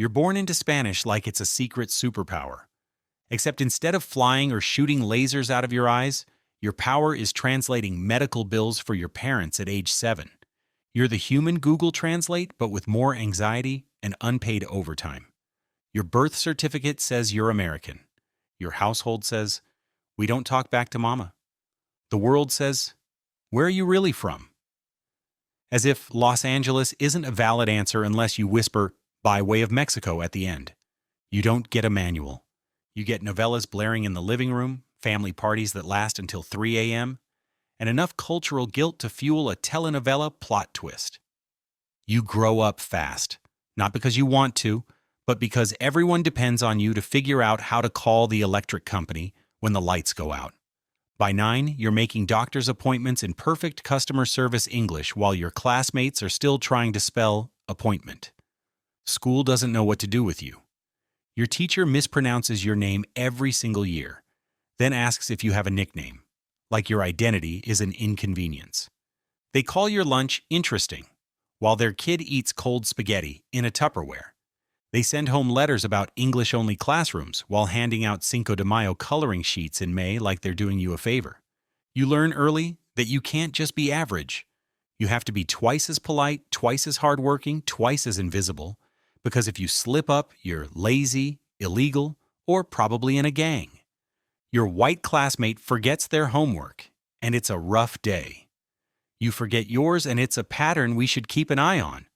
You're born into Spanish like it's a secret superpower. Except instead of flying or shooting lasers out of your eyes, your power is translating medical bills for your parents at age 7. You're the human Google Translate, but with more anxiety and unpaid overtime. Your birth certificate says you're American. Your household says, we don't talk back to mama. The world says, where are you really from? As if Los Angeles isn't a valid answer unless you whisper, by way of Mexico at the end. You don't get a manual. You get novellas blaring in the living room, family parties that last until 3 a.m., and enough cultural guilt to fuel a telenovela plot twist. You grow up fast, not because you want to, but because everyone depends on you to figure out how to call the electric company when the lights go out. By 9, you're making doctor's appointments in perfect customer service English while your classmates are still trying to spell appointment. School doesn't know what to do with you. Your teacher mispronounces your name every single year, then asks if you have a nickname, like your identity is an inconvenience. They call your lunch interesting, while their kid eats cold spaghetti in a Tupperware. They send home letters about English-only classrooms while handing out Cinco de Mayo coloring sheets in May like they're doing you a favor. You learn early that you can't just be average. You have to be twice as polite, twice as hardworking, twice as invisible, because if you slip up, you're lazy, illegal, or probably in a gang. Your white classmate forgets their homework, and it's a rough day. You forget yours, and it's a pattern we should keep an eye on.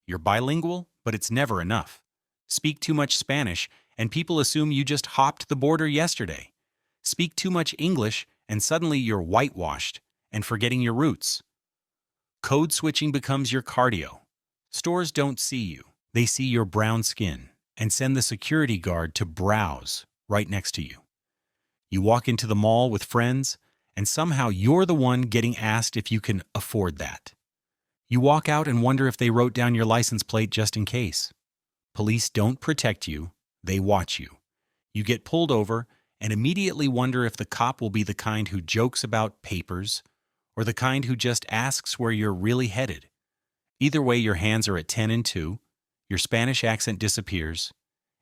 You're bilingual, but it's never enough. Speak too much Spanish, and people assume you just hopped the border yesterday. Speak too much English, and suddenly you're whitewashed and forgetting your roots. Code switching becomes your cardio. Stores don't see you. They see your brown skin and send the security guard to browse right next to you. You walk into the mall with friends, and somehow you're the one getting asked if you can afford that. You walk out and wonder if they wrote down your license plate just in case. Police don't protect you, they watch you. You get pulled over and immediately wonder if the cop will be the kind who jokes about papers or the kind who just asks where you're really headed. Either way, your hands are at 10 and 2, your Spanish accent disappears,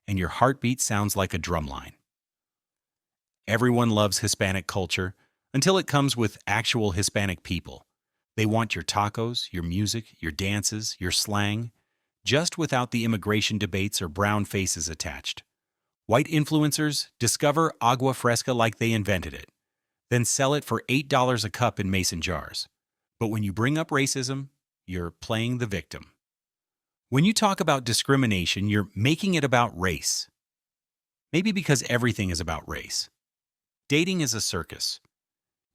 and your heartbeat sounds like a drumline. Everyone loves Hispanic culture until it comes with actual Hispanic people. They want your tacos, your music, your dances, your slang, just without the immigration debates or brown faces attached. White influencers discover agua fresca like they invented it, then sell it for $8 a cup in mason jars. But when you bring up racism, you're playing the victim. When you talk about discrimination, you're making it about race. Maybe because everything is about race. Dating is a circus.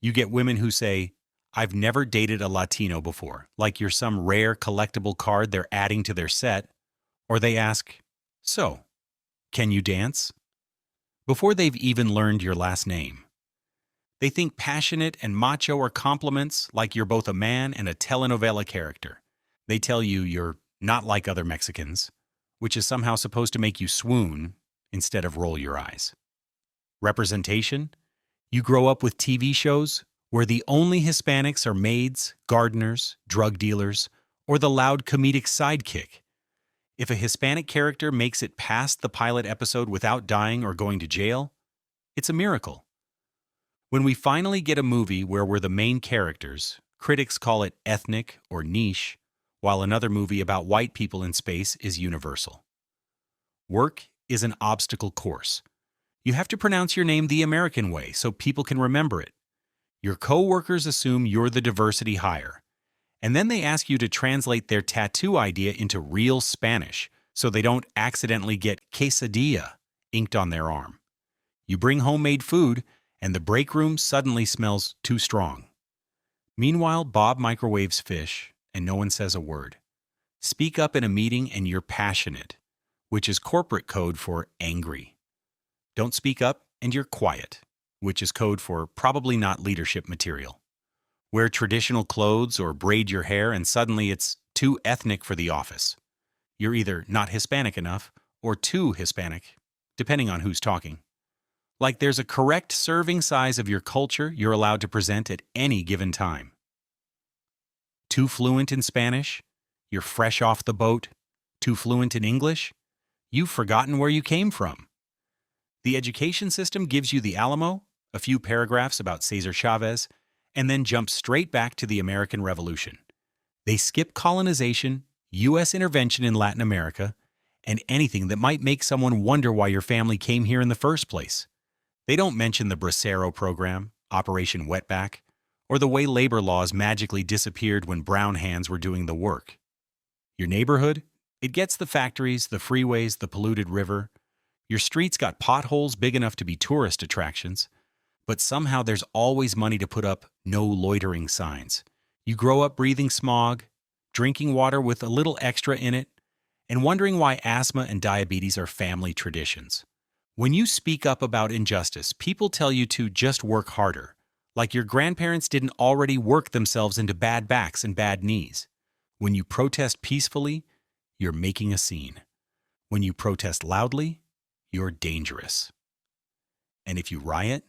You get women who say, I've never dated a Latino before, like you're some rare collectible card they're adding to their set. Or they ask, so, can you dance? Before they've even learned your last name. They think passionate and macho are compliments like you're both a man and a telenovela character. They tell you you're not like other Mexicans, which is somehow supposed to make you swoon instead of roll your eyes. Representation? You grow up with TV shows where the only Hispanics are maids, gardeners, drug dealers, or the loud comedic sidekick. If a Hispanic character makes it past the pilot episode without dying or going to jail, it's a miracle. When we finally get a movie where we're the main characters, critics call it ethnic or niche, while another movie about white people in space is universal. Work is an obstacle course. You have to pronounce your name the American way so people can remember it. Your co-workers assume you're the diversity hire, and then they ask you to translate their tattoo idea into real Spanish so they don't accidentally get quesadilla inked on their arm. You bring homemade food, and the break room suddenly smells too strong. Meanwhile, Bob microwaves fish, and no one says a word. Speak up in a meeting and you're passionate, which is corporate code for angry. Don't speak up and you're quiet, which is code for probably not leadership material. Wear traditional clothes or braid your hair and suddenly it's too ethnic for the office. You're either not Hispanic enough or too Hispanic, depending on who's talking. Like there's a correct serving size of your culture you're allowed to present at any given time. Too fluent in Spanish? You're fresh off the boat. Too fluent in English? you've forgotten where you came from. The education system gives you the Alamo, a few paragraphs about Cesar Chavez, and then jumps straight back to the American Revolution. They skip colonization, U.S. intervention in Latin America, and anything that might make someone wonder why your family came here in the first place. They don't mention the Bracero program, Operation Wetback, or the way labor laws magically disappeared when brown hands were doing the work. Your neighborhood? It gets the factories, the freeways, the polluted river. Your streets got potholes big enough to be tourist attractions, but somehow there's always money to put up no loitering signs. You grow up breathing smog, drinking water with a little extra in it, and wondering why asthma and diabetes are family traditions. When you speak up about injustice, people tell you to just work harder, like your grandparents didn't already work themselves into bad backs and bad knees. When you protest peacefully, you're making a scene. When you protest loudly, you're dangerous. And if you riot,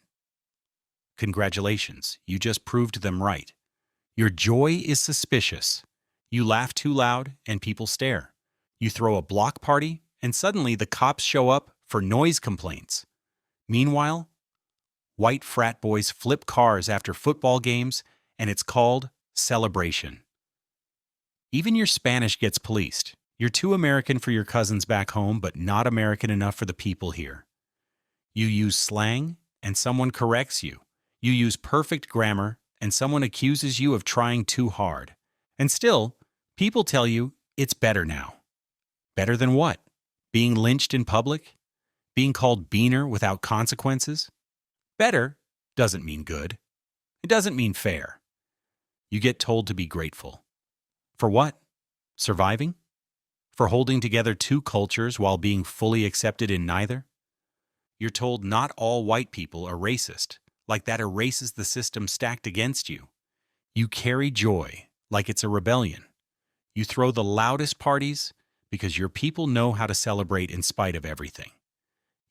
congratulations, you just proved them right. Your joy is suspicious. You laugh too loud and people stare. You throw a block party and suddenly the cops show up for noise complaints. Meanwhile, white frat boys flip cars after football games and it's called celebration. Even your Spanish gets policed. You're too American for your cousins back home, but not American enough for the people here. You use slang and someone corrects you. You use perfect grammar and someone accuses you of trying too hard. And still, people tell you it's better now. Better than what? Being lynched in public? Being called beaner without consequences? Better doesn't mean good. It doesn't mean fair. You get told to be grateful. For what? Surviving? For holding together two cultures while being fully accepted in neither? You're told not all white people are racist, like that erases the system stacked against you. You carry joy, like it's a rebellion. You throw the loudest parties because your people know how to celebrate in spite of everything.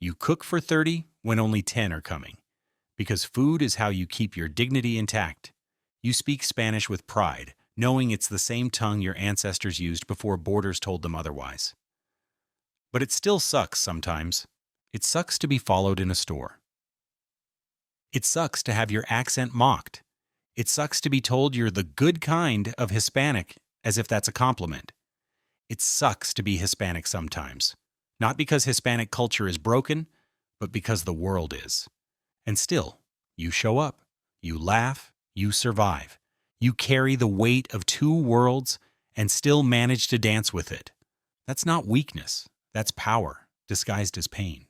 You cook for 30 when only 10 are coming, because food is how you keep your dignity intact. You speak Spanish with pride, knowing it's the same tongue your ancestors used before borders told them otherwise. But it still sucks sometimes. It sucks to be followed in a store. It sucks to have your accent mocked. It sucks to be told you're the good kind of Hispanic, as if that's a compliment. It sucks to be Hispanic sometimes, not because Hispanic culture is broken, but because the world is. And still, you show up, you laugh, you survive. You carry the weight of two worlds and still manage to dance with it. That's not weakness, that's power, disguised as pain.